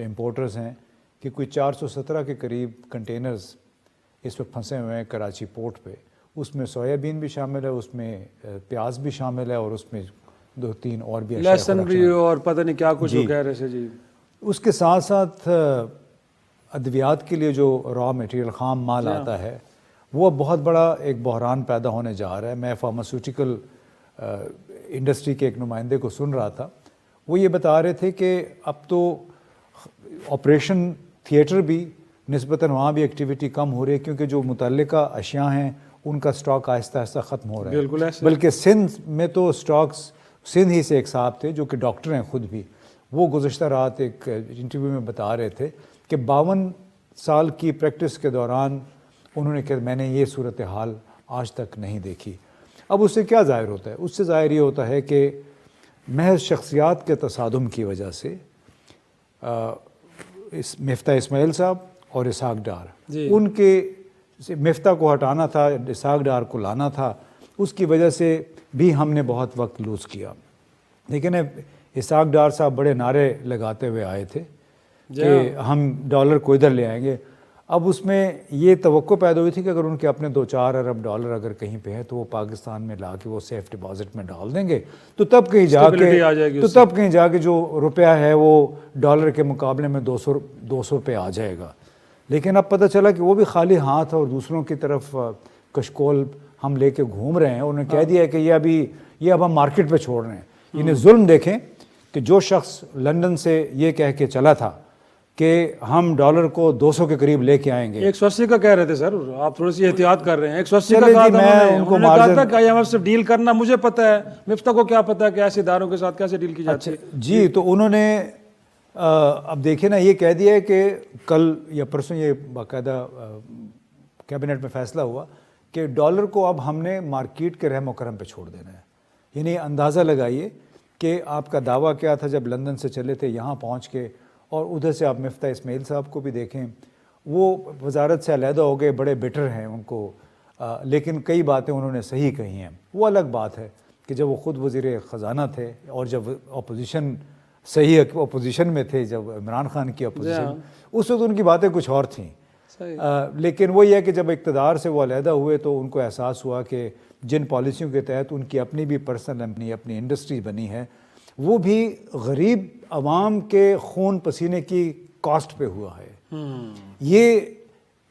جو امپورٹرز ہیں کہ کوئی 417 کے قریب کنٹینرز اس پہ پھنسے ہوئے ہیں کراچی پورٹ پہ. اس میں سویا بین بھی شامل ہے, اس میں پیاز بھی شامل ہے, اور اس میں 2-3 اور بھی لہسن بھی اور پتہ نہیں کیا کچھ کہہ رہے تھے جی. اس کے ساتھ ساتھ ادویات کے لیے جو را میٹیریل خام مال آتا ہے وہ بہت بڑا ایک بحران پیدا ہونے جا رہا ہے. میں فارماسیوٹیکل انڈسٹری کے ایک نمائندے کو سن رہا تھا, وہ یہ بتا رہے تھے کہ اب تو آپریشن تھیٹر بھی نسبتاً وہاں بھی ایکٹیویٹی کم ہو رہی ہے, کیونکہ جو متعلقہ اشیاء ہیں ان کا سٹاک آہستہ آہستہ ختم ہو رہا ہے. بالکل ایسے. بلکہ سندھ میں تو سٹاکس, سندھ ہی سے ایک صاحب تھے جو کہ ڈاکٹر ہیں خود بھی, وہ گزشتہ رات ایک انٹرویو میں بتا رہے تھے کہ 52 سال کی پریکٹس کے دوران انہوں نے کہا میں نے یہ صورتحال آج تک نہیں دیکھی. اب اس سے کیا ظاہر ہوتا ہے؟ اس سے ظاہر یہ ہوتا ہے کہ محض شخصیات کے تصادم کی وجہ سے مفتاح اسماعیل صاحب اور اسحاق ڈار جی. ان کے مفتاح کو ہٹانا تھا, اسحاق ڈار کو لانا تھا, اس کی وجہ سے بھی ہم نے بہت وقت لوز کیا. لیکن اسحاق ڈار صاحب بڑے نعرے لگاتے ہوئے آئے تھے کہ ہم ڈالر کو ادھر لے آئیں گے. اب اس میں یہ توقع پیدا ہوئی تھی کہ اگر ان کے اپنے 2-4 ارب ڈالر اگر کہیں پہ ہے تو وہ پاکستان میں لا کے وہ سیف ڈپازٹ میں ڈال دیں گے, تو تب کہیں جا کے جو روپیہ ہے وہ ڈالر کے مقابلے میں 200 پہ آ جائے گا. لیکن اب پتہ چلا کہ وہ بھی خالی ہاتھ اور دوسروں کی طرف کشکول ہم لے کے گھوم رہے ہیں. انہوں نے کہہ دیا ہے کہ یہ اب ہم مارکیٹ پہ چھوڑ رہے ہیں. انہیں ظلم دیکھیں کہ جو شخص لندن سے یہ کہہ کے چلا تھا کہ ہم ڈالر کو 200 کے قریب لے کے آئیں گے. 180 کا کہہ رہے تھے سر, آپ تھوڑی سی احتیاط کر رہے ہیں. 180 کا کہا تھا انہوں نے کہا تھا کہ IMF سے ڈیل کرنا مجھے پتہ ہے, مفتاح کو کیا پتہ ہے کہ ایسے اداروں کے ساتھ کیسے ڈیل کی جاتی ہے. جی, تو انہوں نے اب دیکھیں نا, یہ کہہ دیا ہے کہ کل یا پرسوں یہ باقاعدہ کیبنٹ میں فیصلہ ہوا کہ ڈالر کو اب ہم نے مارکیٹ کے رحم و کرم پہ چھوڑ دینا ہے. یعنی اندازہ لگائیے کہ آپ کا دعویٰ کیا تھا جب لندن سے چلے تھے یہاں پہنچ کے, اور ادھر سے آپ مفتاح اسماعیل صاحب کو بھی دیکھیں, وہ وزارت سے علیحدہ ہو گئے, بڑے بیٹر ہیں ان کو, لیکن کئی باتیں انہوں نے صحیح کہی ہیں. وہ الگ بات ہے کہ جب وہ خود وزیر خزانہ تھے اور جب اپوزیشن صحیح اپوزیشن میں تھے, جب عمران خان کی اپوزیشن, اس وقت ان کی باتیں کچھ اور تھیں. لیکن وہ یہ کہ جب اقتدار سے وہ علیحدہ ہوئے تو ان کو احساس ہوا کہ جن پالیسیوں کے تحت ان کی اپنی بھی پرسنل اپنی انڈسٹری بنی ہے وہ بھی غریب عوام کے خون پسینے کی کاسٹ پہ ہوا ہے. یہ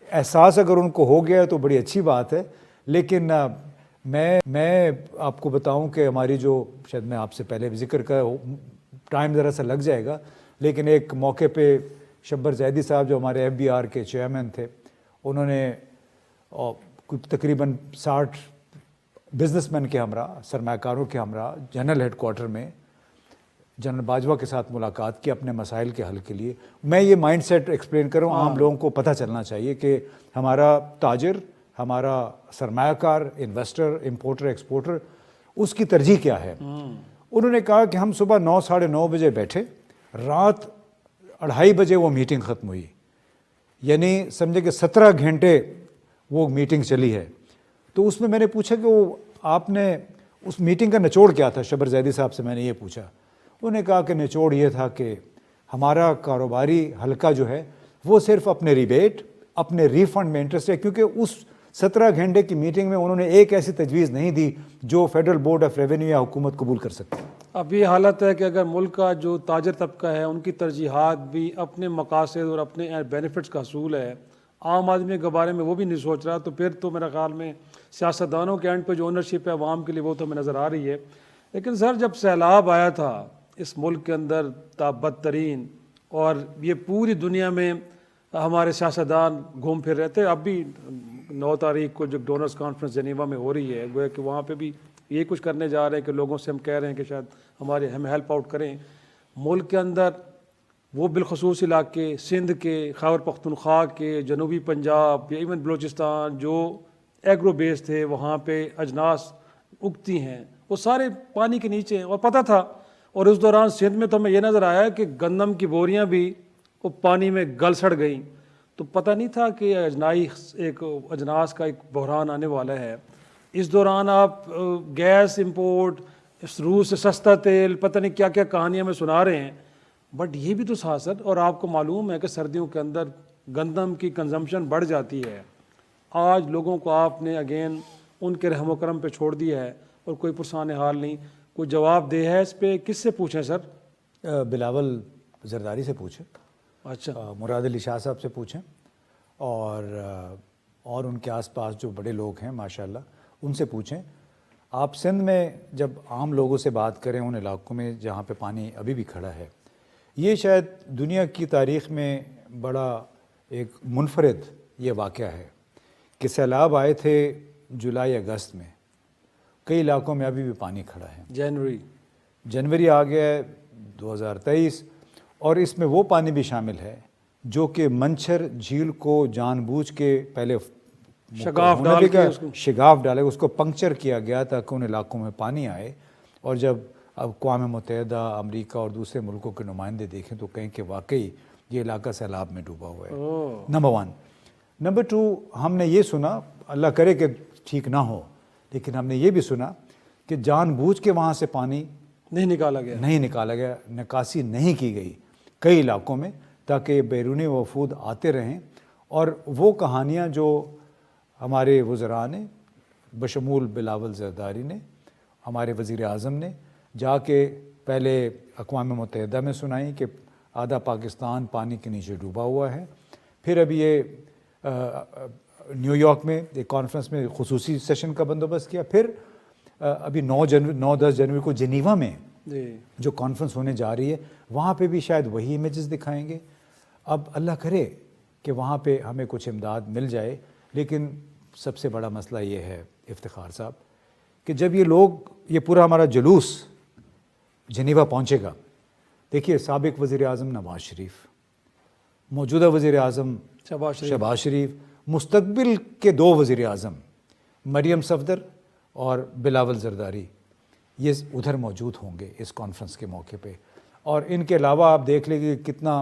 احساس اگر ان کو ہو گیا تو بڑی اچھی بات ہے. لیکن میں آپ کو بتاؤں کہ ہماری جو, شاید میں آپ سے پہلے ذکر کا ٹائم ذرا سا لگ جائے گا, لیکن ایک موقع پہ شبر زیدی صاحب جو ہمارے FBR کے چیئرمین تھے, انہوں نے تقریباً 60 بزنس مین کے ہمراہ, سرمایہ کاروں کے ہمراہ جنرل ہیڈ کوارٹر میں جنرل باجوہ کے ساتھ ملاقات کی اپنے مسائل کے حل کے لیے. میں یہ مائنڈ سیٹ ایکسپلین کروں, عام لوگوں کو پتہ چلنا چاہیے کہ ہمارا تاجر, ہمارا سرمایہ کار, انویسٹر, امپورٹر, ایکسپورٹر, اس کی ترجیح کیا ہے. انہوں نے کہا کہ ہم صبح 9-9:30 بجے بیٹھے, رات 2:30 بجے وہ میٹنگ ختم ہوئی. یعنی سمجھے کہ 17 گھنٹے وہ میٹنگ چلی ہے. تو اس میں نے پوچھا کہ وہ آپ نے اس میٹنگ کا نچوڑ کیا تھا, شبر زیدی صاحب سے میں نے یہ پوچھا. انہوں نے کہا کہ نچوڑ یہ تھا کہ ہمارا کاروباری حلقہ جو ہے وہ صرف اپنے ریبیٹ, اپنے ریفنڈ میں انٹرسٹ ہے, کیونکہ اس 17 گھنٹے کی میٹنگ میں انہوں نے ایک ایسی تجویز نہیں دی جو فیڈرل بورڈ آف ریونیو یا حکومت قبول کر سکتے. اب یہ حالت ہے کہ اگر ملک کا جو تاجر طبقہ ہے ان کی ترجیحات بھی اپنے مقاصد اور اپنے بینیفٹس کا حصول ہے, عام آدمی کے بارے میں وہ بھی نہیں سوچ رہا, تو پھر تو میرا خیال میں سیاستدانوں کے اینڈ پہ جو اونرشپ ہے عوام کے لیے وہ تو ہمیں نظر آ رہی ہے. لیکن سر جب سیلاب آیا تھا اس ملک کے اندر بدترین, اور یہ پوری دنیا میں ہمارے سیاستدان گھوم پھر رہے تھے, اب بھی 9 تاریخ کو جو ڈونرز کانفرنس جنیوا میں ہو رہی ہے, گویا کہ وہاں پہ بھی یہ کچھ کرنے جا رہے ہیں کہ لوگوں سے ہم کہہ رہے ہیں کہ شاید ہمیں ہیلپ آؤٹ کریں. ملک کے اندر وہ بالخصوص علاقے سندھ کے, خیبر پختونخوا کے, جنوبی پنجاب یا ایون بلوچستان جو ایگرو بیس تھے, وہاں پہ اجناس اگتی ہیں, وہ سارے پانی کے نیچے ہیں, اور پتہ تھا. اور اس دوران سندھ میں تو ہمیں یہ نظر آیا کہ گندم کی بوریاں بھی وہ پانی میں گل سڑ گئیں, تو پتہ نہیں تھا کہ اجناس کا ایک بحران آنے والا ہے. اس دوران آپ گیس امپورٹ, روس سے سستا تیل, پتہ نہیں کیا کیا کہانیاں میں سنا رہے ہیں. بٹ یہ بھی تو ساتھ سر، اور آپ کو معلوم ہے کہ سردیوں کے اندر گندم کی کنزمپشن بڑھ جاتی ہے. آج لوگوں کو آپ نے اگین ان کے رحم و کرم پہ چھوڑ دیا ہے اور کوئی پرسان حال نہیں. کوئی جواب دہ ہے اس پہ؟ کس سے پوچھیں سر؟ بلاول زرداری سے پوچھیں، اچھا، مراد علی شاہ صاحب سے پوچھیں، اور ان کے آس پاس جو بڑے لوگ ہیں ماشاءاللہ ان سے پوچھیں. آپ سندھ میں جب عام لوگوں سے بات کریں ان علاقوں میں جہاں پہ پانی ابھی بھی کھڑا ہے، یہ شاید دنیا کی تاریخ میں بڑا ایک منفرد یہ واقعہ ہے کہ سیلاب آئے تھے جولائی اگست میں، کئی علاقوں میں ابھی بھی پانی کھڑا ہے. جنوری آ گیا ہے 2023، اور اس میں وہ پانی بھی شامل ہے جو کہ منچھر جھیل کو جان بوجھ کے پہلے شگاف ڈالے، اس کو پنکچر کیا گیا تاکہ ان علاقوں میں پانی آئے. اور جب اقوام متحدہ، امریکہ اور دوسرے ملکوں کے نمائندے دیکھیں تو کہیں کہ واقعی یہ علاقہ سیلاب میں ڈوبا ہوا ہے. نمبر 1. نمبر 2، ہم نے یہ سنا، اللہ کرے کہ ٹھیک نہ ہو، لیکن ہم نے یہ بھی سنا کہ جان بوجھ کے وہاں سے پانی نہیں نکالا گیا، نکاسی نہیں کی گئی کئی علاقوں میں، تاکہ بیرونی وفود آتے رہیں. اور وہ کہانیاں جو ہمارے وزراء نے بشمول بلاول زرداری نے، ہمارے وزیر اعظم نے جا کے پہلے اقوام متحدہ میں سنائیں کہ آدھا پاکستان پانی کے نیچے ڈوبا ہوا ہے. پھر ابھی یہ نیو یارک میں ایک کانفرنس میں خصوصی سیشن کا بندوبست کیا. پھر ابھی 9-10 جنوری کو جنیوا میں جو کانفرنس ہونے جا رہی ہے، وہاں پہ بھی شاید وہی امیجز دکھائیں گے. اب اللہ کرے کہ وہاں پہ ہمیں کچھ امداد مل جائے. لیکن سب سے بڑا مسئلہ یہ ہے افتخار صاحب کہ جب یہ لوگ، یہ پورا ہمارا جلوس جنیوا پہنچے گا، دیکھیے سابق وزیر اعظم نواز شریف، موجودہ وزیر اعظم شہباز شریف، مستقبل کے 2 وزیر اعظم مریم صفدر اور بلاول زرداری، یہ ادھر موجود ہوں گے اس کانفرنس کے موقع پہ. اور ان کے علاوہ آپ دیکھ لیں کہ کتنا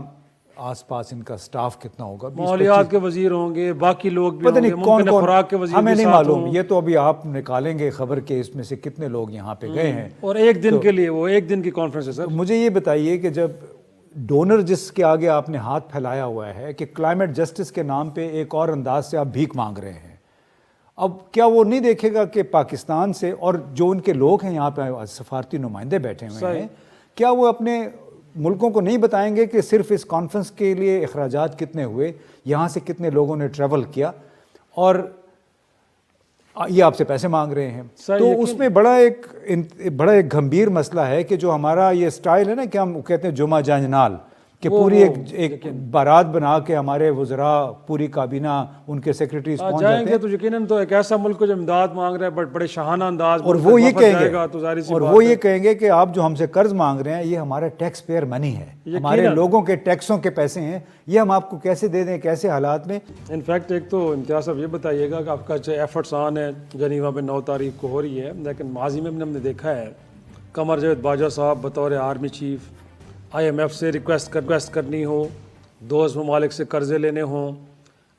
آس پاس ان کا سٹاف کتنا ہوگا. ماحولیات کے وزیر ہوں گے، باقی لوگ بھی پتہ نہیں کون خوراک کے وزیر، ہمیں نہیں معلوم. یہ تو ابھی آپ نکالیں گے خبر کہ اس میں سے کتنے لوگ یہاں پہ گئے ہیں. اور ایک دن کے لیے، وہ ایک دن کی کانفرنس ہے سر. مجھے یہ بتائیے کہ جب ڈونر جس کے آگے آپ نے ہاتھ پھیلایا ہوا ہے کہ کلائمیٹ جسٹس کے نام پہ ایک اور انداز سے آپ بھیک مانگ رہے ہیں، اب کیا وہ نہیں دیکھے گا کہ پاکستان سے، اور جو ان کے لوگ ہیں یہاں پہ سفارتی نمائندے بیٹھے ہوئے ہیں، کیا وہ اپنے ملکوں کو نہیں بتائیں گے کہ صرف اس کانفرنس کے لیے اخراجات کتنے ہوئے، یہاں سے کتنے لوگوں نے ٹریول کیا، اور یہ آپ سے پیسے مانگ رہے ہیں. تو اس میں بڑا ایک گھمبیر مسئلہ ہے کہ جو ہمارا یہ سٹائل ہے نا کہ ہم کہتے ہیں جمعہ جانجنال، کہ پوری ایک بارات بنا کے ہمارے وزراء، پوری کابینہ، ان کے سیکرٹریز پہنچ جائیں گے تو یقیناً تو ایک ایسا ملک جو امداد مانگ رہا ہے بڑے شاہانہ انداز، اور وہ یہ کہیں گے کہ آپ جو ہم سے قرض مانگ رہے ہیں یہ ہمارا ٹیکس پیئر منی ہے، ہمارے لوگوں کے ٹیکسوں کے پیسے ہیں، یہ ہم آپ کو کیسے دے دیں، کیسے حالات میں. انفیکٹ ایک تو امتیاز صاحب یہ بتائیے گا کہ آپ کا جو ایفرٹس آن ہے جنیوا میں 9 تاریخ کو ہو رہی ہے، لیکن ماضی میں بھی ہم نے دیکھا ہے قمر جاوید باجوہ صاحب بطور آرمی چیف IMF سے ریکویسٹ کرنی ہو، دوست ممالک سے قرضے لینے ہوں،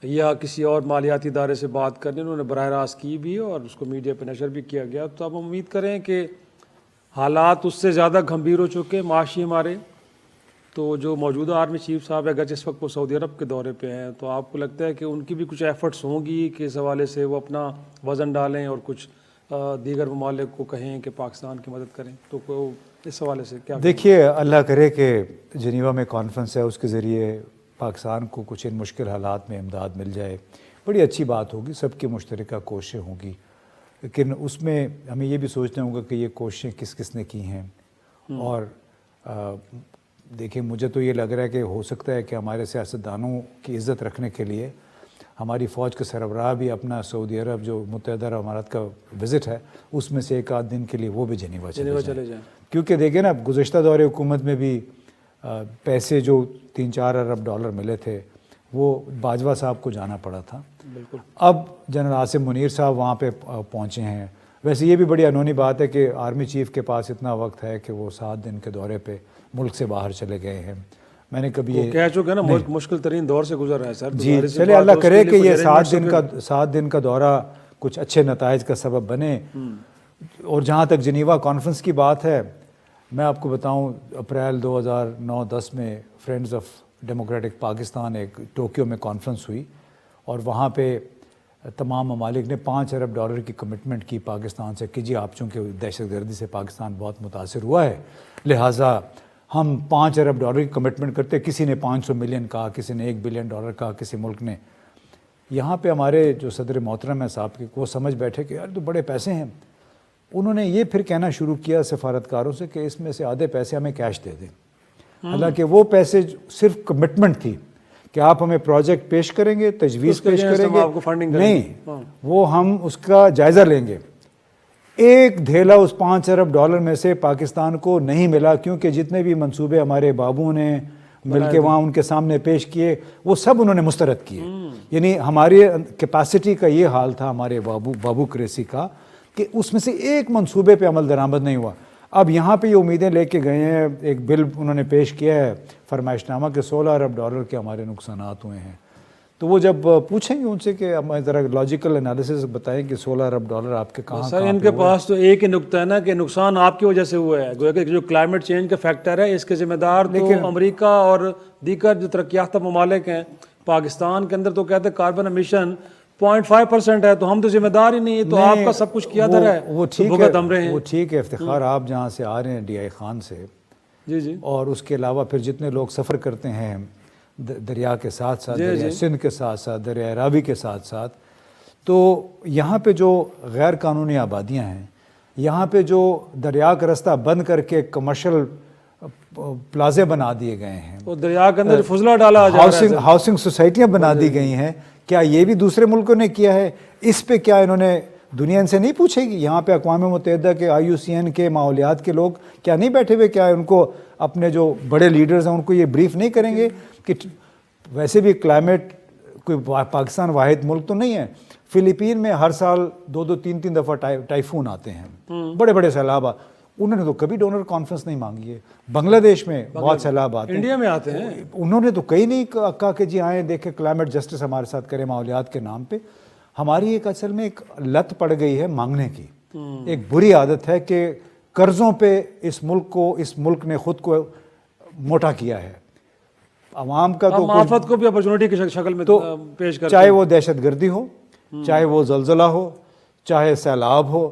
یا کسی اور مالیاتی ادارے سے بات کرنی، انہوں نے براہ راست کی بھی اور اس کو میڈیا پہ نشر بھی کیا گیا. تو اب ہم امید کریں کہ حالات اس سے زیادہ گھمبیر ہو چکے معاشی ہمارے. تو جو موجودہ آرمی چیف صاحب ہے، اگر جس وقت وہ سعودی عرب کے دورے پہ ہیں، تو آپ کو لگتا ہے کہ ان کی بھی کچھ ایفرٹس ہوں گی کہ اس حوالے سے وہ اپنا وزن ڈالیں اور کچھ دیگر ممالک کو کہیں کہ پاکستان کی مدد کریں؟ تو اس حوالے سے کیا؟ دیکھیے اللہ کرے کہ جنیوا میں کانفرنس ہے، اس کے ذریعے پاکستان کو کچھ ان مشکل حالات میں امداد مل جائے، بڑی اچھی بات ہوگی، سب کی مشترکہ کوششیں ہوں گی. لیکن اس میں ہمیں یہ بھی سوچنا ہوگا کہ یہ کوششیں کس کس نے کی ہیں. اور دیکھیں مجھے تو یہ لگ رہا ہے کہ ہو سکتا ہے کہ ہمارے سیاستدانوں کی عزت رکھنے کے لیے ہماری فوج کے سربراہ بھی اپنا سعودی عرب جو متحدہ عرب امارات کا وزٹ ہے اس میں سے 1 دن کے لیے وہ بھی جنیوا چلے جائیں. کیونکہ دیکھیں نا گزشتہ دور حکومت میں بھی پیسے جو 3-4 ارب ڈالر ملے تھے وہ باجوہ صاحب کو جانا پڑا تھا. اب جنرل عاصم منیر صاحب وہاں پہ پہنچے ہیں. ویسے یہ بھی بڑی انہونی بات ہے کہ آرمی چیف کے پاس اتنا وقت ہے کہ وہ 7 دن کے دورے پہ ملک سے باہر چلے گئے ہیں. میں نے کبھی یہ کہہ چکا نا ملک مشکل ترین دور سے گزر رہا ہے سر. جی چلے اللہ کرے کہ یہ 7 دن کا دورہ کچھ اچھے نتائج کا سبب بنے. اور جہاں تک جنیوا کانفرنس کی بات ہے، میں آپ کو بتاؤں اپریل 2009-10 میں فرینڈز آف ڈیموکریٹک پاکستان ایک ٹوکیو میں کانفرنس ہوئی اور وہاں پہ تمام ممالک نے $5 ارب کی کمٹمنٹ کی پاکستان سے کہ جی آپ چونکہ دہشت گردی سے پاکستان بہت متاثر ہوا ہے لہٰذا ہم $5 ارب کی کمٹمنٹ کرتے. کسی نے 500 ملین کہا, کسی نے $1 بلین کہا, کسی ملک نے. یہاں پہ ہمارے جو صدر محترم ہیں صاحب کے وہ سمجھ بیٹھے کہ یار تو بڑے پیسے ہیں. انہوں نے یہ پھر کہنا شروع کیا سفارتکاروں سے کہ اس میں سے آدھے پیسے ہمیں کیش دے دیں. حالانکہ وہ پیسے صرف کمٹمنٹ تھی کہ آپ ہمیں پروجیکٹ پیش کریں گے, تجویز پیش کریں گے, نہیں وہ ہم اس کا جائزہ لیں گے. ایک دھیلا اس $5 ارب میں سے پاکستان کو نہیں ملا, کیونکہ جتنے بھی منصوبے ہمارے بابو نے مل کے وہاں ان کے سامنے پیش کیے وہ سب انہوں نے مسترد کیے. یعنی ہماری کیپیسٹی کا یہ حال تھا ہمارے بابو کریسی کا کہ اس میں سے ایک منصوبے پہ عمل درآمد نہیں ہوا. اب یہاں پہ یہ امیدیں لے کے گئے ہیں, ایک بل انہوں نے پیش کیا ہے فرمائش نامہ کہ $16 ارب کے ہمارے نقصانات ہوئے ہیں. تو وہ جب پوچھیں گے ان سے کہ ہمیں ذرا لاجیکل انالیسس بتائیں کہ $16 ارب آپ کے کہاں سر ان کے پاس تو ایک ہی نقطہ ہے نا کہ نقصان آپ کی وجہ سے ہوا ہے. گویا کہ جو کلائمیٹ چینج کا فیکٹر ہے اس کے ذمہ دار تو امریکہ اور دیگر جو ترقی یافتہ ممالک ہیں. پاکستان کے اندر تو کہتے ہیں کاربن امیشن 0.5% ہے, تو ہم تو ذمہ دار ہی نہیں, تو آپ کا سب کچھ کیا در ہے وہ ٹھیک ہے. افتخار آپ جہاں سے آ رہے ہیں DI خان سے, جی اور اس کے علاوہ پھر جتنے لوگ سفر کرتے ہیں دریا کے ساتھ ساتھ, دریا سندھ کے ساتھ ساتھ, دریا راوی کے ساتھ ساتھ, تو یہاں پہ جو غیر قانونی آبادیاں ہیں, یہاں پہ جو دریا کا رستہ بند کر کے کمرشل پلازے بنا دیے گئے ہیں, وہ دریا کے اندر فضلہ ڈالا جا رہا ہے, ہاؤسنگ سوسائٹیاں بنا دی گئی ہیں. کیا یہ بھی دوسرے ملکوں نے کیا ہے؟ اس پہ کیا انہوں نے دنیا ان سے نہیں پوچھے گی؟ یہاں پہ اقوام متحدہ کے IUCN کے ماحولیات کے لوگ کیا نہیں بیٹھے ہوئے؟ کیا ان کو اپنے جو بڑے لیڈرز ہیں ان کو یہ بریف نہیں کریں گے کہ ویسے بھی کلائمیٹ کوئی پاکستان واحد ملک تو نہیں ہے. فلپین میں ہر سال 2-3 دفعہ ٹائفون آتے ہیں, بڑے بڑے سیلاب. انہوں نے تو کبھی ڈونر کانفرنس نہیں مانگی ہے. بنگلہ دیش میں بہت سیلاب آتے ہیں, انڈیا میں آتے ہیں, انہوں نے تو کہیں نہیں کہا کہ جی آئیں دیکھیں کلائمیٹ جسٹس ہمارے ساتھ کریں ماحولیات کے نام پہ. ہماری ایک اصل میں ایک لت پڑ گئی ہے مانگنے کی, ایک بری عادت ہے کہ قرضوں پہ اس ملک نے خود کو موٹا کیا ہے. عوام کا تو آفت کو بھی اپرچونٹی کی شکل میں پیش کرتے, چاہے وہ دہشت گردی ہو, چاہے وہ زلزلہ ہو, چاہے سیلاب ہو,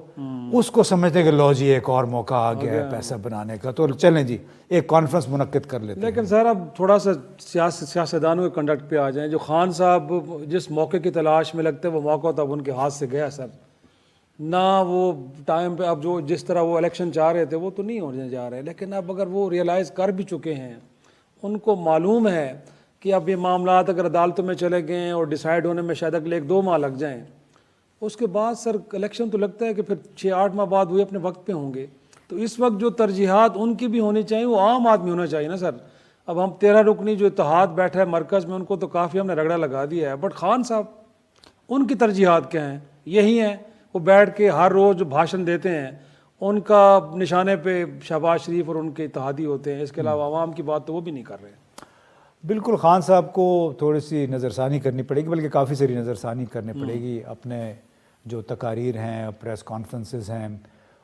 اس کو سمجھتے کہ لو جی ایک اور موقع آ گیا ہے پیسہ بنانے کا, تو چلیں جی ایک کانفرنس منعقد کر لیتے ہیں. لیکن سر اب تھوڑا سا سیاستدانوں کے کنڈکٹ پہ آ جائیں. جو خان صاحب جس موقع کی تلاش میں لگتے وہ موقع تو اب ان کے ہاتھ سے گیا سر, نہ وہ ٹائم پہ اب جو جس طرح وہ الیکشن چاہ رہے تھے وہ تو نہیں ہونے جا رہے. لیکن اب اگر وہ ریئلائز کر بھی چکے ہیں, ان کو معلوم ہے کہ اب یہ معاملات اگر عدالتوں میں چلے گئے اور ڈیسائیڈ ہونے میں شاید اگلے 1-2 ماہ لگ جائیں, اس کے بعد سر الیکشن تو لگتا ہے کہ پھر 6-8 ماہ بعد ہوئے اپنے وقت پہ ہوں گے. تو اس وقت جو ترجیحات ان کی بھی ہونی چاہیے وہ عام آدمی ہونا چاہیے نا سر. اب ہم 13 رکنی جو اتحاد بیٹھا ہے مرکز میں, ان کو تو کافی ہم نے رگڑا لگا دیا ہے, بٹ خان صاحب ان کی ترجیحات کیا ہیں؟ یہی ہیں, وہ بیٹھ کے ہر روز جو بھاشن دیتے ہیں ان کا نشانے پہ شہباز شریف اور ان کے اتحادی ہوتے ہیں. اس کے علاوہ عوام کی بات تو وہ بھی نہیں کر رہے. بالکل خان صاحب کو تھوڑی سی نظر ثانی کرنی پڑے گی, بلکہ کافی ساری نظر ثانی کرنی پڑے گی. اپنے جو تقاریر ہیں, پریس کانفرنسز ہیں,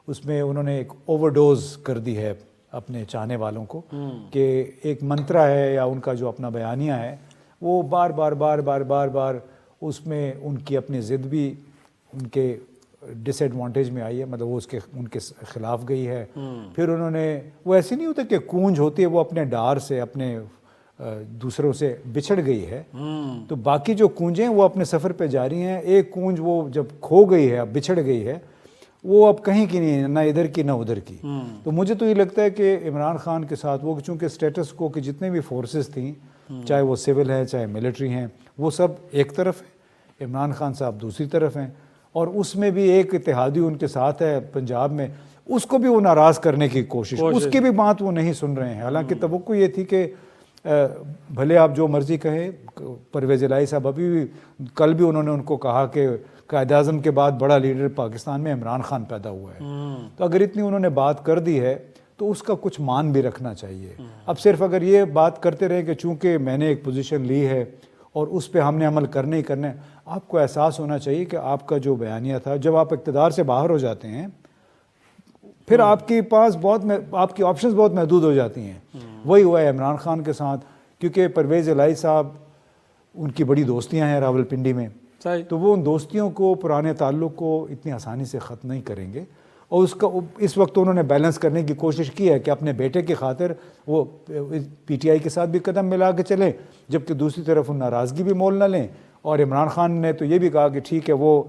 اس میں انہوں نے ایک اوور ڈوز کر دی ہے اپنے چاہنے والوں کو کہ ایک منترا ہے یا ان کا جو اپنا بیانیہ ہے وہ بار بار اس میں ان کی اپنی ضد بھی ان کے ڈس ایڈوانٹیج میں آئی ہے, مطلب وہ ان کے خلاف گئی ہے. پھر انہوں نے وہ ایسی نہیں ہوتا کہ کونج ہوتی ہے وہ اپنے ڈار سے اپنے دوسروں سے بچھڑ گئی ہے, تو باقی جو کونجیں وہ اپنے سفر پہ جاری ہیں. ایک کونج وہ جب کھو گئی ہے, اب بچھڑ گئی ہے, وہ اب کہیں کی نہیں, نہ ادھر کی نہ ادھر کی. تو مجھے تو یہ لگتا ہے کہ عمران خان کے ساتھ وہ چونکہ اسٹیٹس کو کہ جتنے بھی فورسز تھیں, چاہے وہ سول ہیں چاہے ملٹری ہیں, وہ سب ایک طرف ہیں, عمران خان صاحب دوسری طرف ہیں, اور اس میں بھی ایک اتحادی ان کے ساتھ ہے پنجاب میں, اس کو بھی وہ ناراض کرنے کی کوشش, اس کی بھی بات وہ نہیں سن رہے ہیں. حالانکہ توقع یہ تھی کہ بھلے آپ جو مرضی کہیں, پرویز الہی صاحب ابھی بھی کل بھی انہوں نے ان کو کہا کہ قائد اعظم کے بعد بڑا لیڈر پاکستان میں عمران خان پیدا ہوا ہے, تو اگر اتنی انہوں نے بات کر دی ہے تو اس کا کچھ مان بھی رکھنا چاہیے. اب صرف اگر یہ بات کرتے رہے کہ چونکہ میں نے ایک پوزیشن لی ہے اور اس پہ ہم نے عمل کرنے ہی کرنا ہے, آپ کو احساس ہونا چاہیے کہ آپ کا جو بیانیہ تھا, جب آپ اقتدار سے باہر ہو جاتے ہیں پھر آپ کے پاس آپ کی آپشنز بہت محدود ہو جاتی ہیں. وہی ہوا ہے عمران خان کے ساتھ, کیونکہ پرویز الہی صاحب ان کی بڑی دوستیاں ہیں راولپنڈی میں, تو وہ ان دوستیوں کو, پرانے تعلق کو اتنی آسانی سے ختم نہیں کریں گے. اور اس وقت انہوں نے بیلنس کرنے کی کوشش کی ہے کہ اپنے بیٹے کی خاطر وہ پی ٹی آئی کے ساتھ بھی قدم ملا کے چلیں, جبکہ دوسری طرف ان ناراضگی بھی مول نہ لیں. اور عمران خان نے تو یہ بھی کہا کہ ٹھیک ہے, وہ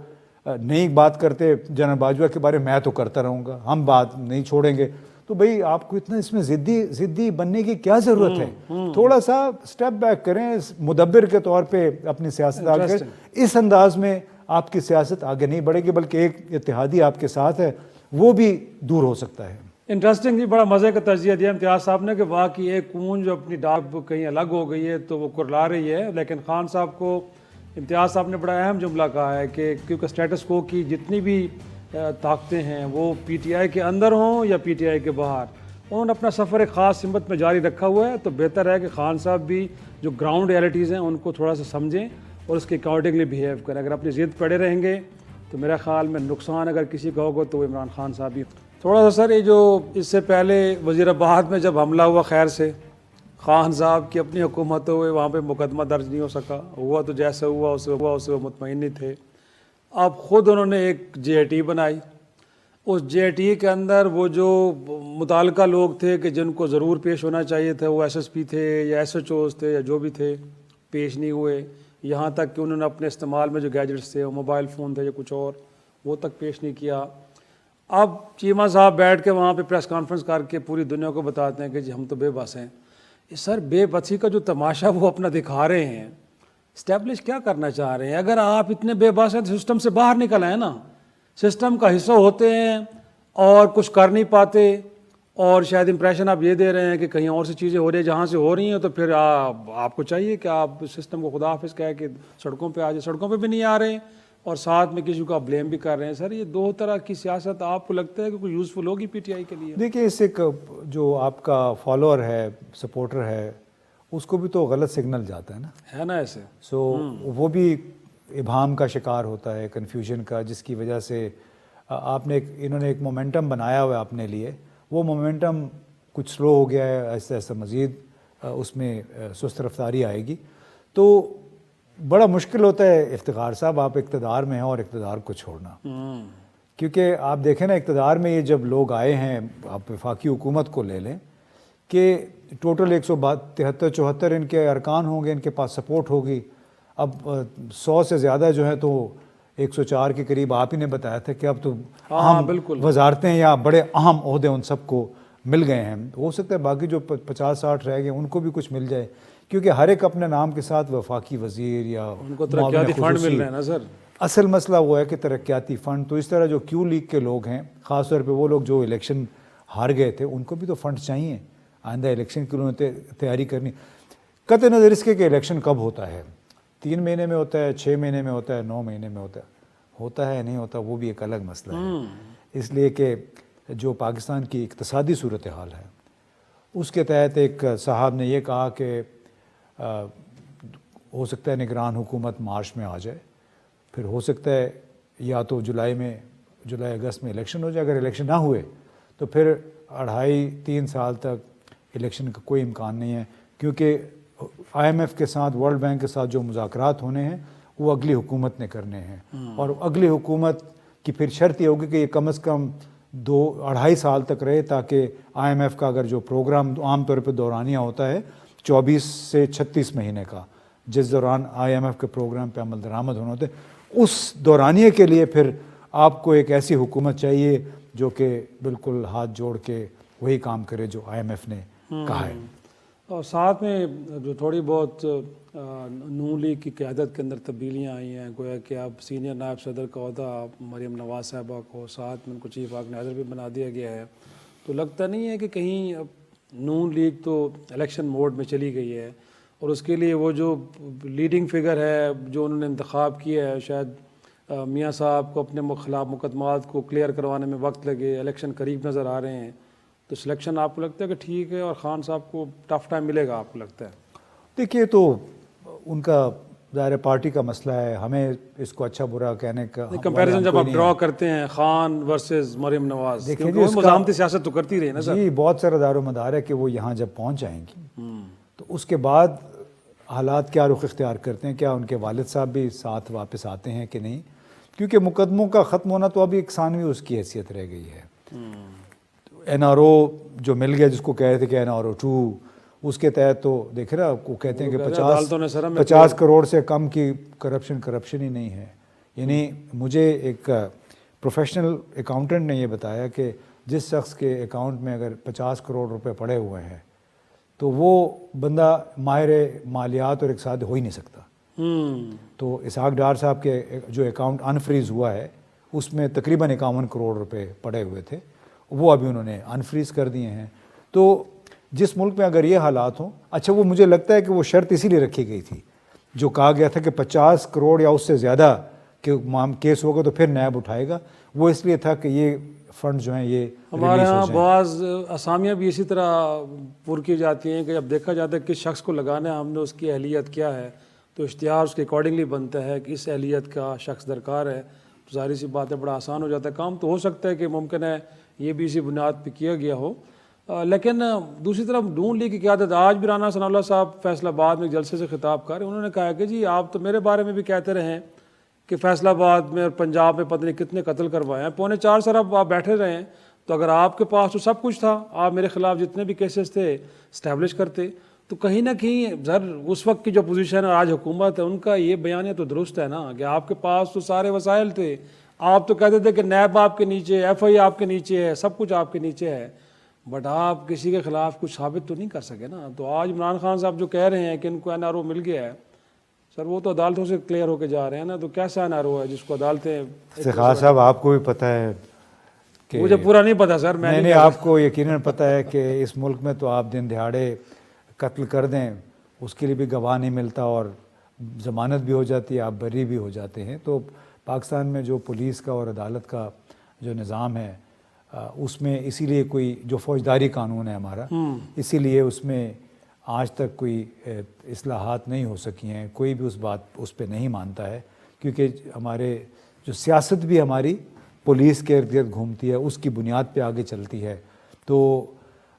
نہیں بات کرتے جنرل باجوہ کے بارے میں تو کرتا رہوں گا, ہم بات نہیں چھوڑیں گے. تو بھئی آپ کو اتنا اس میں ضدی بننے کی کیا ضرورت ہے؟ تھوڑا سا سٹیپ بیک کریں, مدبر کے طور پہ اپنی سیاست آگے کریں. اس انداز میں آپ کی سیاست آگے نہیں بڑھے گی, بلکہ ایک اتحادی آپ کے ساتھ ہے, وہ بھی دور ہو سکتا ہے. انٹرسٹنگ جی, بڑا مزے کا تجزیہ دیا امتیاز صاحب نے کہ واقعی ایک اون جو اپنی ڈاک کہیں الگ ہو گئی ہے تو وہ کرلا رہی ہے. لیکن خان صاحب کو امتیاز صاحب نے بڑا اہم جملہ کہا ہے کہ کیونکہ سٹیٹس کو کی جتنی بھی طاقتیں ہیں وہ پی ٹی آئی کے اندر ہوں یا پی ٹی آئی کے باہر, انہوں نے اپنا سفر ایک خاص سمت میں جاری رکھا ہوا ہے. تو بہتر ہے کہ خان صاحب بھی جو گراؤنڈ ریالٹیز ہیں ان کو تھوڑا سا سمجھیں اور اس کے اکارڈنگلی بیہیو کریں. اگر اپنی ضد پڑے رہیں گے تو میرا خیال میں نقصان اگر کسی کا ہوگا تو وہ عمران خان صاحب ہی. تھوڑا سا سر, یہ جو اس سے پہلے وزیر آباد میں جب حملہ ہوا خیر سے, خان صاحب کی اپنی حکومت ہوئے, وہاں پہ مقدمہ درج نہیں ہو سکا, ہوا تو جیسے ہوا اسے وہ مطمئن نہیں تھے. اب خود انہوں نے ایک جے آئی ٹی بنائی. اس جے آئی ٹی کے اندر وہ جو متعلقہ لوگ تھے کہ جن کو ضرور پیش ہونا چاہیے تھا, وہ ایس ایس پی تھے یا ایس ایچ اوز تھے یا جو بھی تھے, پیش نہیں ہوئے. یہاں تک کہ انہوں نے اپنے استعمال میں جو گیجٹس تھے, وہ موبائل فون تھے یا کچھ اور, وہ تک پیش نہیں کیا. اب چیمہ صاحب بیٹھ کے وہاں پہ پریس کانفرنس کر کے پوری دنیا کو بتاتے ہیں کہ جی ہم تو بے بس ہیں. سر بے بسی کا جو تماشا وہ اپنا دکھا رہے ہیں, اسٹیبلش کیا کرنا چاہ رہے ہیں؟ اگر آپ اتنے بے بس ہیں تو سسٹم سے باہر نکل آئے نا. سسٹم کا حصہ ہوتے ہیں اور کچھ کر نہیں پاتے, اور شاید امپریشن آپ یہ دے رہے ہیں کہ کہیں اور سی چیزیں ہو رہی ہیں جہاں سے ہو رہی ہیں, تو پھر آپ کو چاہیے کہ آپ سسٹم کو خدا حافظ کہہ کے سڑکوں پہ آ جائیں. سڑکوں پہ بھی نہیں آ رہے اور ساتھ میں کسی کو آپ بلیم بھی کر رہے ہیں. سر یہ دو طرح کی سیاست آپ کو لگتا ہے کہ کوئی یوزفل ہوگی پی ٹی آئی کے لیے؟ دیکھیے, اس ایک جو آپ کا فالوور ہے, سپورٹر ہے, اس کو بھی تو غلط سگنل جاتا ہے نا ایسے. سو وہ بھی ابہام کا شکار ہوتا ہے, کنفیوژن کا, جس کی وجہ سے انہوں نے ایک مومنٹم بنایا ہوا ہے اپنے لیے. وہ مومنٹم کچھ سلو ہو گیا ہے, ایسا ایسا مزید اس میں سست رفتاری آئے گی. تو بڑا مشکل ہوتا ہے افتخار صاحب, آپ اقتدار میں ہیں اور اقتدار کو چھوڑنا. کیونکہ آپ دیکھیں نا, اقتدار میں یہ جب لوگ آئے ہیں, آپ وفاقی حکومت کو لے لیں کہ ٹوٹل 173-74 ان کے ارکان ہوں گے, ان کے پاس سپورٹ ہوگی. اب 100 سے زیادہ جو ہے تو 104 کے قریب آپ ہی نے بتایا تھا کہ اب تو اہم وزارتیں یا بڑے اہم عہدے ان سب کو مل گئے ہیں. ہو سکتا ہے باقی جو 50-60 رہ گئے ان کو بھی کچھ مل جائے, کیونکہ ہر ایک اپنے نام کے ساتھ وفاقی وزیر یا ان کو ترقیاتی فنڈ مل رہے ہیں نا سر. اصل مسئلہ وہ ہے کہ ترقیاتی فنڈ, تو اس طرح جو کیو لیگ کے لوگ ہیں, خاص طور پہ وہ لوگ جو الیکشن ہار گئے تھے, ان کو بھی تو فنڈ چاہیے آئندہ الیکشن کے لیے تیاری کرنی. قطع نظر اس کے کہ الیکشن کب ہوتا ہے, 3 مہینے میں ہوتا ہے, 6 مہینے میں ہوتا ہے, 9 مہینے میں ہوتا ہے نہیں ہوتا, وہ بھی ایک الگ مسئلہ ہے. اس لیے کہ جو پاکستان کی اقتصادی صورتحال ہے اس کے تحت ایک صاحب نے یہ کہا کہ ہو سکتا ہے نگران حکومت مارچ میں آ جائے, پھر ہو سکتا ہے یا تو جولائی اگست میں الیکشن ہو جائے. اگر الیکشن نہ ہوئے تو پھر 2.5-3 سال تک الیکشن کا کوئی امکان نہیں ہے, کیونکہ آئی ایم ایف کے ساتھ, ورلڈ بینک کے ساتھ جو مذاکرات ہونے ہیں وہ اگلی حکومت نے کرنے ہیں. اور اگلی حکومت کی پھر شرط یہ ہوگی کہ یہ کم از کم 2-2.5 سال تک رہے, تاکہ آئی ایم ایف کا اگر جو پروگرام عام طور پہ دورانیہ ہوتا ہے 24 سے 36 مہینے کا, جس دوران آئی ایم ایف کے پروگرام پہ عمل درآمد ہونا ہوتے, اس دورانیے کے لیے پھر آپ کو ایک ایسی حکومت چاہیے جو کہ بالکل ہاتھ جوڑ کے وہی کام کرے جو آئی ایم ایف نے کہا ہے. اور ساتھ میں جو تھوڑی بہت نون لیگ کی قیادت کے اندر تبدیلیاں آئی ہیں, گویا کہ اب سینئر نائب صدر کا عہدہ مریم نواز صاحبہ کو, ساتھ میں ان کو چیف آرگنائزر بھی بنا دیا گیا ہے. تو لگتا نہیں ہے کہ کہیں نون لیگ تو الیکشن موڈ میں چلی گئی ہے, اور اس کے لیے وہ جو لیڈنگ فگر ہے جو انہوں نے انتخاب کیا ہے, شاید میاں صاحب کو اپنے خلاف مقدمات کو کلیئر کروانے میں وقت لگے, الیکشن قریب نظر آ رہے ہیں, تو سلیکشن آپ کو لگتا ہے کہ ٹھیک ہے اور خان صاحب کو ٹف ٹائم ملے گا آپ کو لگتا ہے؟ دیکھیے, تو ان کا ظاہر پارٹی کا مسئلہ ہے, ہمیں اس کو اچھا برا کہنے کا کمپیریزن جب آپ ڈرا کرتے ہیں خان ورسز مریم نواز, دیکھیں وہ مزاحمتی سیاست تو کرتی رہی نا سر. جی بہت سارا دار و مدار ہے کہ وہ یہاں جب پہنچ جائیں گی تو اس کے بعد حالات کیا رخ اختیار کرتے ہیں, کیا ان کے والد صاحب بھی ساتھ واپس آتے ہیں کہ نہیں, کیونکہ مقدموں کا ختم ہونا تو ابھی ایک ثانوی اس کی حیثیت رہ گئی ہے. این آر او جو مل گیا جس کو کہہ رہے تھے کہ این آر او 2, اس کے تحت تو دیکھ رہا وہ کہتے ہیں کہ 50 کروڑ سے کم کی کرپشن ہی نہیں ہے. یعنی مجھے ایک پروفیشنل اکاؤنٹنٹ نے یہ بتایا کہ جس شخص کے اکاؤنٹ میں اگر 50 کروڑ روپے پڑے ہوئے ہیں تو وہ بندہ ماہر مالیات اور اقتصاد ہو ہی نہیں سکتا. تو اسحاق ڈار صاحب کے جو اکاؤنٹ انفریز ہوا ہے اس میں تقریباً 51 کروڑ روپے پڑے ہوئے تھے, وہ ابھی انہوں نے انفریز کر دیے ہیں. تو جس ملک میں اگر یہ حالات ہوں, اچھا وہ مجھے لگتا ہے کہ وہ شرط اسی لیے رکھی گئی تھی جو کہا گیا تھا کہ 50 کروڑ یا اس سے زیادہ کہ کیس ہوگا تو پھر نیب اٹھائے گا, وہ اس لیے تھا کہ یہ فنڈ جو ہیں یہ ہمارے ہاں بعض اسامیاں بھی اسی طرح پر کی جاتی ہیں کہ جب دیکھا جاتا ہے کس شخص کو لگانا ہے, ہم نے اس کی اہلیت کیا ہے, تو اشتہار اس کے اکارڈنگلی بنتا ہے کہ اس اہلیت کا شخص درکار ہے. ظاہر سی بات ہے بڑا آسان ہو جاتا ہے کام. تو ہو سکتا ہے کہ ممکن ہے یہ بھی اسی بنیاد پہ کیا گیا ہو. لیکن دوسری طرف نون لیگ کی قیادت, آج بھی رانا ثناء اللہ صاحب فیصل آباد میں جلسے سے خطاب کر رہے ہیں, انہوں نے کہا کہ جی آپ تو میرے بارے میں بھی کہتے رہے ہیں کہ فیصل آباد میں اور پنجاب میں پتہ نہیں کتنے قتل کروائے ہیں, 4.25 ارب آپ بیٹھے رہے ہیں, تو اگر آپ کے پاس تو سب کچھ تھا, آپ میرے خلاف جتنے بھی کیسز تھے اسٹیبلش کرتے. تو کہیں نہ کہیں سر اس وقت کی جو پوزیشن ہے آج حکومت ہے ان کا یہ بیانیہ تو درست ہے نا کہ آپ کے پاس تو سارے وسائل تھے, آپ تو کہتے تھے کہ نیب آپ کے نیچے, ایف آئی آپ کے نیچے ہے, سب کچھ آپ کے نیچے ہے, بٹ آپ کسی کے خلاف کچھ ثابت تو نہیں کر سکے نا. تو آج عمران خان صاحب جو کہہ رہے ہیں کہ ان کو این آر او مل گیا ہے, سر وہ تو عدالتوں سے کلیئر ہو کے جا رہے ہیں نا, تو کیسا این آر او ہے جس کو عدالتیں. افتخار صاحب آپ کو بھی پتہ ہے کہ مجھے پورا نہیں پتا سر, میں نہیں آپ کو یقیناً پتہ ہے کہ اس ملک میں تو آپ دن دہاڑے قتل کر دیں اس کے لیے بھی گواہ نہیں ملتا اور ضمانت بھی ہو جاتی ہے, آپ بری بھی ہو جاتے ہیں. تو پاکستان میں جو پولیس کا اور عدالت کا جو نظام ہے اس میں اسی لیے کوئی جو فوجداری قانون ہے ہمارا, اسی لیے اس میں آج تک کوئی اصلاحات نہیں ہو سکی ہیں. کوئی بھی اس پہ نہیں مانتا ہے کیونکہ ہمارے جو سیاست بھی ہماری پولیس کے ارد گرد گھومتی ہے, اس کی بنیاد پہ آگے چلتی ہے. تو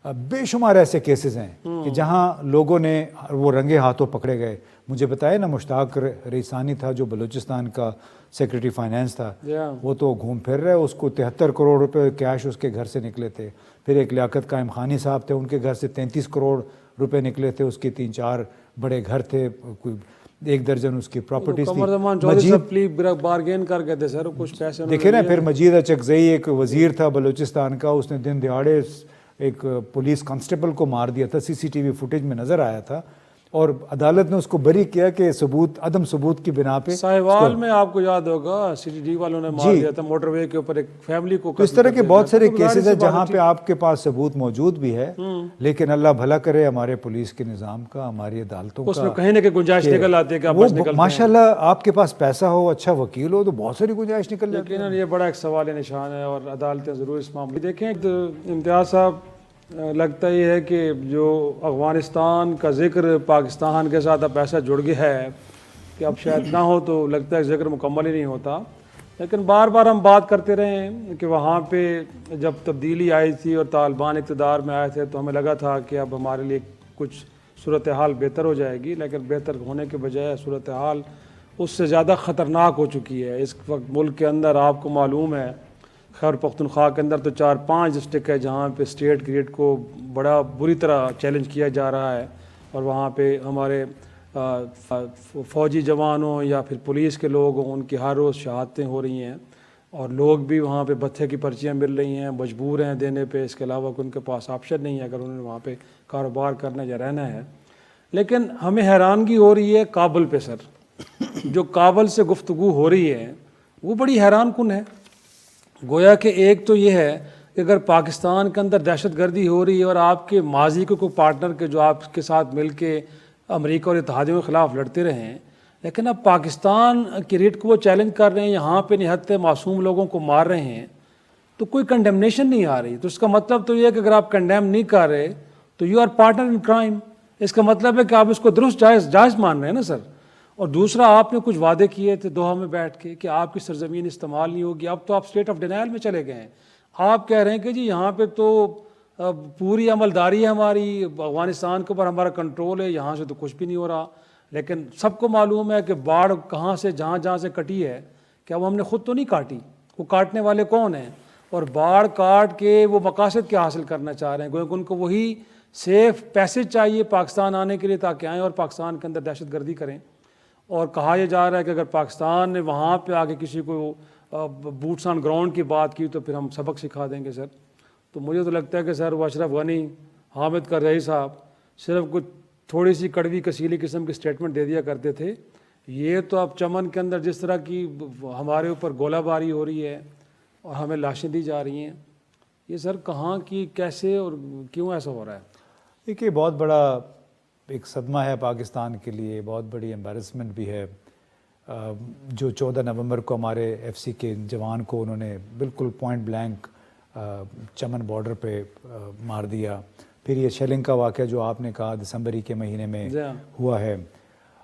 بے شمار ایسے کیسز ہیں کہ جہاں لوگوں نے وہ رنگے ہاتھوں پکڑے گئے. مجھے بتایا نا مشتاق ریسانی تھا جو بلوچستان کا سیکرٹری فائنانس تھا, وہ تو گھوم پھر رہے, اس کو 73 کروڑ روپے کیش اس کے گھر سے نکلے تھے. پھر ایک لیاقت قائم خانی صاحب تھے, ان کے گھر سے 33 کروڑ روپے نکلے تھے, اس کے 3-4 بڑے گھر تھے, کوئی 1 درجن اس کی پراپرٹیز تھی. بارگین کر گئے تھے سر کچھ پیسے. دیکھیں نا پھر مجید اچکزئی ایک وزیر تھا بلوچستان کا, اس نے دن دہاڑے ایک پولیس کانسٹیبل کو مار دیا تھا, سی سی ٹی وی فوٹیج میں نظر آیا تھا, اور عدالت نے اس کو بری کیا کہ عدم ثبوت کی بنا پہ. ساہیوال میں آپ کو یاد ہوگا سی ٹی ڈی والوں نے مار دیا تھا موٹر وے کے اوپر ایک فیملی کو. اس طرح کے بہت سارے کیسز ہیں جہاں پہ آپ کے پاس ثبوت موجود بھی ہے, لیکن اللہ بھلا کرے ہمارے پولیس کے نظام کا, ہماری عدالتوں کا, اس میں کہیں نہ کہ گنجائش نکل آتی ہے کہ آپ بچ نکلتے ہیں. ماشاء اللہ آپ کے پاس پیسہ ہو, اچھا وکیل ہو, تو بہت ساری گنجائش نکل جاتی ہے. یہ بڑا ایک سوال نشان ہے اور عدالتیں ضرور اس معاملے. دیکھیں امتیاز صاحب, لگتا یہ ہے کہ جو افغانستان کا ذکر پاکستان کے ساتھ اب ایسا جڑ گیا ہے کہ اب شاید نہ ہو تو لگتا ہے ذکر مکمل ہی نہیں ہوتا. لیکن بار بار ہم بات کرتے رہے ہیں کہ وہاں پہ جب تبدیلی آئی تھی اور طالبان اقتدار میں آئے تھے تو ہمیں لگا تھا کہ اب ہمارے لیے کچھ صورتحال بہتر ہو جائے گی, لیکن بہتر ہونے کے بجائے صورتحال اس سے زیادہ خطرناک ہو چکی ہے. اس وقت ملک کے اندر آپ کو معلوم ہے خیبر پختونخوا کے اندر تو 4-5 ڈسٹرکٹ ہے جہاں پہ اسٹیٹ گریڈ کو بڑا بری طرح چیلنج کیا جا رہا ہے, اور وہاں پہ ہمارے فوجی جوانوں یا پھر پولیس کے لوگ ان کی ہر روز شہادتیں ہو رہی ہیں, اور لوگ بھی وہاں پہ بھتے کی پرچیاں مل رہی ہیں, مجبور ہیں دینے پہ, اس کے علاوہ ان کے پاس آپشن نہیں ہے اگر انہوں نے وہاں پہ کاروبار کرنا یا رہنا ہے. لیکن ہمیں حیرانگی ہو رہی ہے کابل پہ سر, جو کابل سے گفتگو ہو رہی ہے وہ بڑی حیران کن ہے. گویا کہ ایک تو یہ ہے کہ اگر پاکستان کے اندر دہشت گردی ہو رہی ہے اور آپ کے ماضی کے کوئی پارٹنر کے جو آپ کے ساتھ مل کے امریکہ اور اتحادیوں کے خلاف لڑتے رہے ہیں, لیکن اب پاکستان کی ریٹ کو وہ چیلنج کر رہے ہیں, یہاں پہ نہایت معصوم لوگوں کو مار رہے ہیں, تو کوئی کنڈیمنیشن نہیں آ رہی. تو اس کا مطلب تو یہ ہے کہ اگر آپ کنڈیم نہیں کر رہے تو you are partner in crime. اس کا مطلب ہے کہ آپ اس کو درست جائز مان رہے ہیں نا سر. اور دوسرا آپ نے کچھ وعدے کیے تھے دوحہ میں بیٹھ کے کہ آپ کی سرزمین استعمال نہیں ہوگی، اب تو آپ اسٹیٹ آف ڈینائل میں چلے گئے ہیں. آپ کہہ رہے ہیں کہ جی یہاں پہ تو پوری عملداری ہے ہماری، افغانستان کے اوپر ہمارا کنٹرول ہے، یہاں سے تو کچھ بھی نہیں ہو رہا. لیکن سب کو معلوم ہے کہ باڑھ کہاں سے جہاں جہاں سے کٹی ہے، کیا وہ ہم نے خود تو نہیں کاٹی، وہ کاٹنے والے کون ہیں؟ اور باڑھ کاٹ کے وہ مقاصد کیا حاصل کرنا چاہ رہے ہیں؟ گویا کہ ان کو وہی سیف پیسج چاہیے پاکستان آنے کے لیے تاکہ آئیں اور پاکستان کے اندر دہشت گردی کریں. اور کہا یہ جا رہا ہے کہ اگر پاکستان نے وہاں پہ آگے کسی کو بوٹس آن گراؤنڈ کی بات کی تو پھر ہم سبق سکھا دیں گے سر. تو مجھے تو لگتا ہے کہ سر وہ اشرف غنی، حامد کرزئی صاحب صرف کچھ تھوڑی سی کڑوی کسیلی قسم کی اسٹیٹمنٹ دے دیا کرتے تھے. یہ تو اب چمن کے اندر جس طرح کی ہمارے اوپر گولہ باری ہو رہی ہے اور ہمیں لاشیں دی جا رہی ہیں، یہ سر کہاں کی، کیسے اور کیوں ایسا ہو رہا ہے؟ دیکھیے بہت بڑا ایک صدمہ ہے پاکستان کے لیے، بہت بڑی امبیرسمنٹ بھی ہے. جو 14 نومبر کو ہمارے ایف سی کے جوان کو انہوں نے بالکل پوائنٹ بلینک چمن بارڈر پہ مار دیا. پھر یہ شیلنگ کا واقعہ جو آپ نے کہا دسمبر ہی کے مہینے میں ہوا ہے.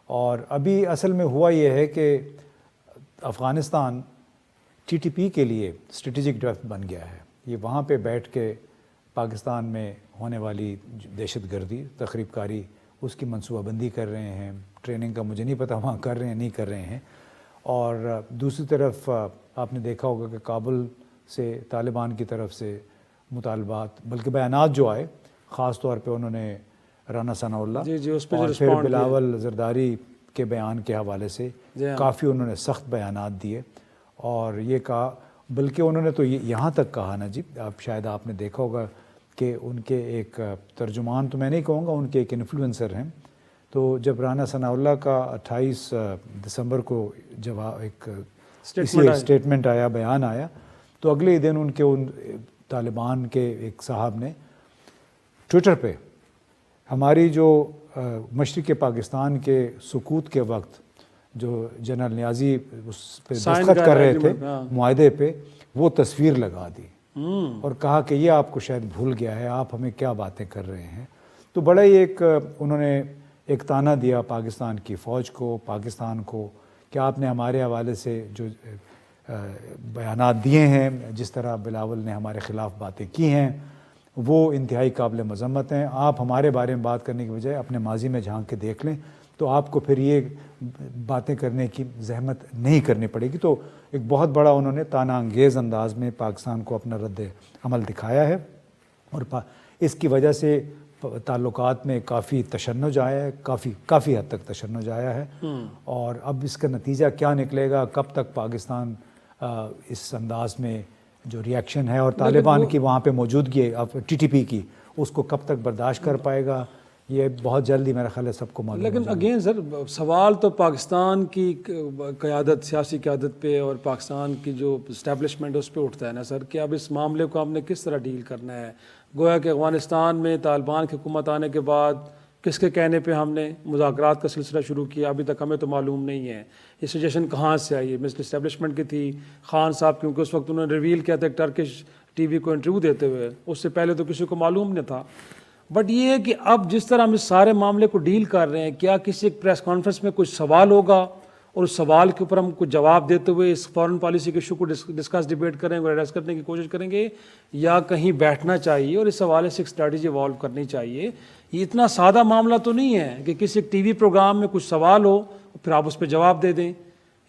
اور ابھی اصل میں ہوا یہ ہے کہ افغانستان ٹی ٹی پی کے لیے اسٹریٹجک ڈرفٹ بن گیا ہے. یہ وہاں پہ بیٹھ کے پاکستان میں ہونے والی دہشت گردی، تخریب کاری، اس کی منصوبہ بندی کر رہے ہیں. ٹریننگ کا مجھے نہیں پتہ وہاں کر رہے ہیں نہیں کر رہے ہیں. اور دوسری طرف آپ نے دیکھا ہوگا کہ کابل سے طالبان کی طرف سے مطالبات، بلکہ بیانات جو آئے، خاص طور پہ انہوں نے رانا ثناء اللہ اور پھر بلاول زرداری کے بیان کے حوالے سے کافی انہوں نے سخت بیانات دیے. اور یہ کہا، بلکہ انہوں نے تو یہاں تک کہا نا جی، شاید آپ نے دیکھا ہوگا کہ ان کے ایک ترجمان، تو میں نہیں کہوں گا، ان کے ایک انفلوئنسر ہیں. تو جب رانا ثناء اللہ کا 28 دسمبر کو جواب ایک اسٹیٹمنٹ آیا، بیان آیا، تو اگلے دن ان طالبان کے ایک صاحب نے ٹویٹر پہ ہماری جو مشرق پاکستان کے سقوط کے وقت جو جنرل نیازی اس پہ دستخط کر رہے تھے معاہدے پہ، وہ تصویر لگا دی اور کہا کہ یہ آپ کو شاید بھول گیا ہے، آپ ہمیں کیا باتیں کر رہے ہیں. تو بڑا ہی ایک انہوں نے ایک تانا دیا پاکستان کی فوج کو، پاکستان کو، کہ آپ نے ہمارے حوالے سے جو بیانات دیے ہیں، جس طرح بلاول نے ہمارے خلاف باتیں کی ہیں، وہ انتہائی قابل مذمت ہیں. آپ ہمارے بارے میں بات کرنے کی بجائے اپنے ماضی میں جھانک کے دیکھ لیں تو آپ کو پھر یہ باتیں کرنے کی زحمت نہیں کرنی پڑے گی. تو ایک بہت بڑا انہوں نے طعنہ انگیز انداز میں پاکستان کو اپنا رد عمل دکھایا ہے. اور اس کی وجہ سے تعلقات میں کافی تشنج آیا ہے، کافی حد تک تشنج آیا ہے. اور اب اس کا نتیجہ کیا نکلے گا، کب تک پاکستان اس انداز میں جو ری ایکشن ہے اور طالبان کی وہاں پہ موجودگی ٹی ٹی پی کی، اس کو کب تک برداشت کر پائے گا، یہ بہت جلدی میرا خیال ہے سب کو معلوم. لیکن اگین سر، سوال تو پاکستان کی قیادت، سیاسی قیادت پہ اور پاکستان کی جو اسٹیبلشمنٹ اس پہ اٹھتا ہے نا سر، کہ اب اس معاملے کو ہم نے کس طرح ڈیل کرنا ہے. گویا کہ افغانستان میں طالبان کی حکومت آنے کے بعد کس کے کہنے پہ ہم نے مذاکرات کا سلسلہ شروع کیا، ابھی تک ہمیں تو معلوم نہیں ہے یہ سجیشن کہاں سے آئی ہے. مسٹر اسٹیبلشمنٹ کی تھی خان صاحب، کیونکہ اس وقت انہوں نے ریویل کیا تھا ٹرکش ٹی وی کو انٹرویو دیتے ہوئے، اس سے پہلے تو کسی کو معلوم نہیں تھا. بٹ یہ ہے کہ اب جس طرح ہم اس سارے معاملے کو ڈیل کر رہے ہیں، کیا کسی ایک پریس کانفرنس میں کچھ سوال ہوگا اور اس سوال کے اوپر ہم کچھ جواب دیتے ہوئے اس فارن پالیسی کے ایشو کو ڈسکس ڈیبیٹ کریں گے، ایڈریس کرنے کی کوشش کریں گے، یا کہیں بیٹھنا چاہیے اور اس حوالے سے ایک اسٹریٹجی ایوالو کرنی چاہیے؟ یہ اتنا سادہ معاملہ تو نہیں ہے کہ کسی ایک ٹی وی پروگرام میں کچھ سوال ہو پھر آپ اس پہ جواب دے دیں،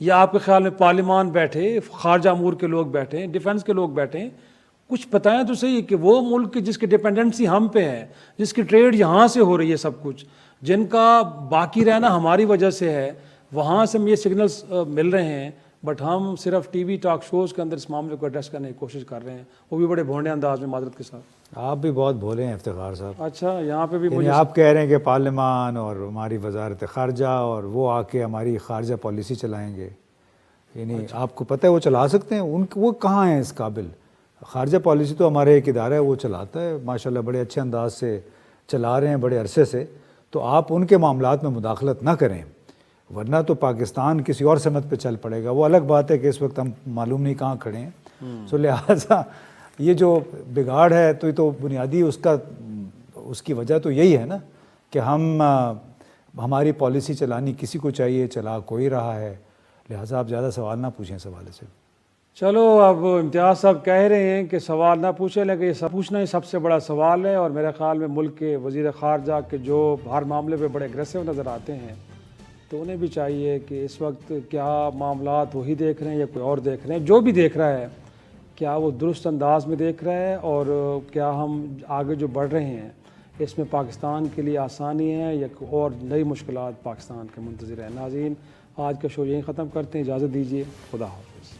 یا آپ کے خیال میں پارلیمان بیٹھے، خارجہ امور کے لوگ بیٹھیں، ڈیفنس کے لوگ بیٹھیں، کچھ بتائیں تو صحیح کہ وہ ملک جس کی ڈپینڈنسی ہم پہ ہے، جس کی ٹریڈ یہاں سے ہو رہی ہے، سب کچھ جن کا باقی رہنا ہماری وجہ سے ہے، وہاں سے ہم یہ سگنلز مل رہے ہیں، بٹ ہم صرف ٹی وی ٹاک شوز کے اندر اس معاملے کو ایڈریس کرنے کی کوشش کر رہے ہیں، وہ بھی بڑے بھونڈے انداز میں، معذرت کے ساتھ. آپ بھی بہت بھولے ہیں افتخار صاحب. اچھا، یہاں پہ بھی یعنی آپ کہہ رہے ہیں کہ پارلیمان اور ہماری وزارت خارجہ اور وہ آ کے ہماری خارجہ پالیسی چلائیں گے. یعنی آپ کو پتہ ہے وہ چلا سکتے ہیں؟ وہ کہاں ہیں اس قابل؟ خارجہ پالیسی تو ہمارے ایک ادارہ ہے، وہ چلاتا ہے، ماشاءاللہ بڑے اچھے انداز سے چلا رہے ہیں بڑے عرصے سے. تو آپ ان کے معاملات میں مداخلت نہ کریں، ورنہ تو پاکستان کسی اور سمت پہ چل پڑے گا. وہ الگ بات ہے کہ اس وقت ہم معلوم نہیں کہاں کھڑے ہیں. سو لہٰذا یہ جو بگاڑ ہے تو یہ تو بنیادی اس کی وجہ تو یہی ہے نا کہ ہم ہماری پالیسی چلانی کسی کو چاہیے، چلا کوئی رہا ہے، لہٰذا آپ زیادہ سوال نہ پوچھیں اس حوالے سے۔ چلو اب امتیاز صاحب کہہ رہے ہیں کہ سوال نہ پوچھیں، لیکن یہ پوچھنا ہی سب سے بڑا سوال ہے، اور میرے خیال میں ملک کے وزیر خارجہ کے جو ہر معاملے پہ بڑے اگریسو نظر آتے ہیں، تو انہیں بھی چاہیے کہ اس وقت کیا معاملات وہی دیکھ رہے ہیں یا کوئی اور دیکھ رہے ہیں، جو بھی دیکھ رہا ہے کیا وہ درست انداز میں دیکھ رہا ہے، اور کیا ہم آگے جو بڑھ رہے ہیں اس میں پاکستان کے لیے آسانی ہے یا اور نئی مشکلات پاکستان کے منتظر ہیں۔ ناظرین، آج کا شو یہیں ختم کرتے ہیں، اجازت دیجیے، خدا حافظ۔